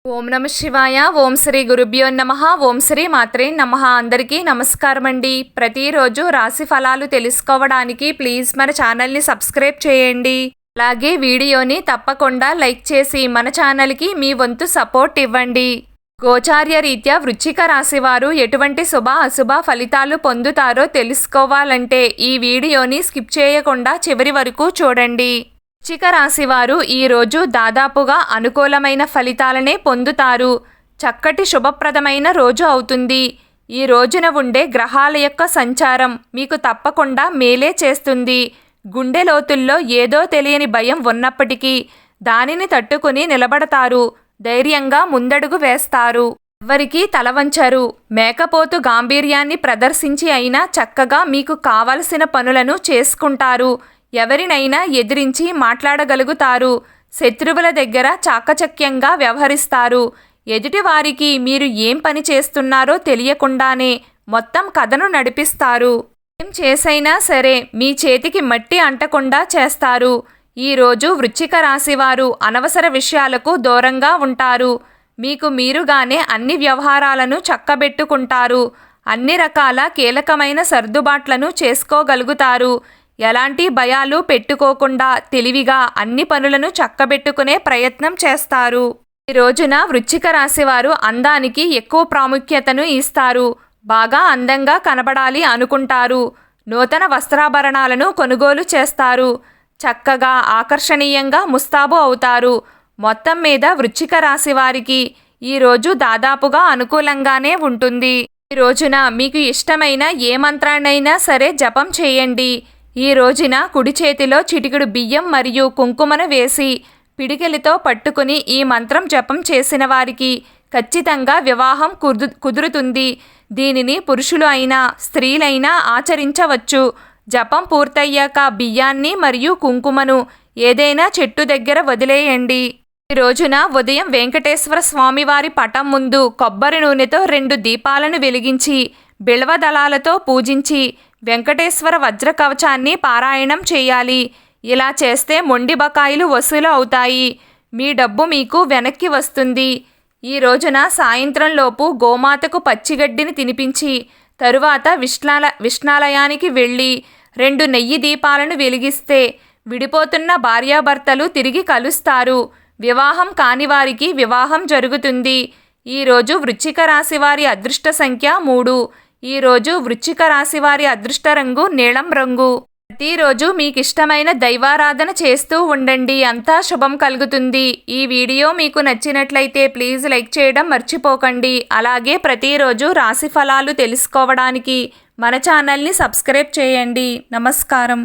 ఓం నమ శివాయ. ఓం శ్రీ గురుభ్యో నమః. ఓం శ్రీ మాత్రే నమః. అందరికీ నమస్కారం అండి. ప్రతిరోజు రాశి ఫలాలు తెలుసుకోవడానికి ప్లీజ్ మన ఛానల్ని సబ్స్క్రైబ్ చేయండి. అలాగే వీడియోని తప్పకుండా లైక్ చేసి మన ఛానల్కి మీ వంతు సపోర్ట్ ఇవ్వండి. గోచార్య రీత్యా వృశ్చిక రాశి వారు ఎటువంటి శుభ అశుభ ఫలితాలు పొందుతారో తెలుసుకోవాలంటే ఈ వీడియోని స్కిప్ చేయకుండా చివరి వరకు చూడండి. వృశ్చిక రాశివారు ఈరోజు దాదాపుగా అనుకూలమైన ఫలితాలనే పొందుతారు. చక్కటి శుభప్రదమైన రోజు అవుతుంది. ఈ రోజున ఉండే గ్రహాల యొక్క సంచారం మీకు తప్పకుండా మేలే చేస్తుంది. గుండె లోతుల్లో ఏదో తెలియని భయం ఉన్నప్పటికీ దానిని తట్టుకుని నిలబడతారు. ధైర్యంగా ముందడుగు వేస్తారు. ఎవరికీ తలవంచరు. మేకపోతు గాంభీర్యాన్ని ప్రదర్శించి అయినా చక్కగా మీకు కావలసిన పనులను చేసుకుంటారు. ఎవరినైనా ఎదిరించి మాట్లాడగలుగుతారు. శత్రువుల దగ్గర చాకచక్యంగా వ్యవహరిస్తారు. ఎదుటివారికి మీరు ఏం పని చేస్తున్నారో తెలియకుండానే మొత్తం కథను నడిపిస్తారు. ఏం చేసైనా సరే మీ చేతికి మట్టి అంటకుండా చేస్తారు. ఈరోజు వృశ్చిక రాశివారు అనవసర విషయాలకు దూరంగా ఉంటారు. మీకు మీరుగానే అన్ని వ్యవహారాలను చక్కబెట్టుకుంటారు. అన్ని రకాల కీలకమైన సర్దుబాట్లను చేసుకోగలుగుతారు. ఎలాంటి భయాలు పెట్టుకోకుండా తెలివిగా అన్ని పనులను చక్కబెట్టుకునే ప్రయత్నం చేస్తారు. ఈ రోజున వృశ్చిక రాశివారు అందానికి ఎక్కువ ప్రాముఖ్యతను ఇస్తారు. బాగా అందంగా కనబడాలి అనుకుంటారు. నూతన వస్త్రాభరణాలను కొనుగోలు చేస్తారు. చక్కగా ఆకర్షణీయంగా ముస్తాబు అవుతారు. మొత్తం మీద వృశ్చిక రాశి వారికి ఈరోజు దాదాపుగా అనుకూలంగానే ఉంటుంది. ఈ రోజున మీకు ఇష్టమైన ఏ మంత్రాన్నైనా సరే జపం చేయండి. ఈ రోజున కుడి చేతిలో చిటికెడు బియ్యం మరియు కుంకుమను వేసి పిడికిలితో పట్టుకుని ఈ మంత్రం జపం చేసిన వారికి ఖచ్చితంగా వివాహం కుదురుతుంది. దీనిని పురుషులు అయినా స్త్రీలైనా ఆచరించవచ్చు. జపం పూర్తయ్యాక బియ్యాన్ని మరియు కుంకుమను ఏదైనా చెట్టు దగ్గర వదిలేయండి. ఈ రోజున ఉదయం వెంకటేశ్వర స్వామివారి పటం ముందు కొబ్బరి నూనెతో 2 దీపాలను వెలిగించి బిల్వ దళాలతో పూజించి వెంకటేశ్వర వజ్ర కవచాన్ని పారాయణం చేయాలి. ఇలా చేస్తే మొండి బకాయిలు వసూలు అవుతాయి. మీ డబ్బు మీకు వెనక్కి వస్తుంది. ఈ రోజున సాయంత్రంలోపు గోమాతకు పచ్చిగడ్డిని తినిపించి తరువాత విష్ణాలయానికి వెళ్ళి 2 నెయ్యి దీపాలను వెలిగిస్తే విడిపోతున్న భార్యాభర్తలు తిరిగి కలుస్తారు. వివాహం కాని వారికి వివాహం జరుగుతుంది. ఈరోజు వృశ్చిక రాశి వారి అదృష్ట సంఖ్య 3. ఈరోజు వృశ్చిక రాశి వారి అదృష్ట రంగు నీలం రంగు. ప్రతిరోజు మీకు ఇష్టమైన దైవారాధన చేస్తూ ఉండండి. అంతా శుభం కలుగుతుంది. ఈ వీడియో మీకు నచ్చినట్లయితే ప్లీజ్ లైక్ చేయడం మర్చిపోకండి. అలాగే ప్రతిరోజు రాశి ఫలాలు తెలుసుకోవడానికి మన ఛానల్ని సబ్స్క్రైబ్ చేయండి. నమస్కారం.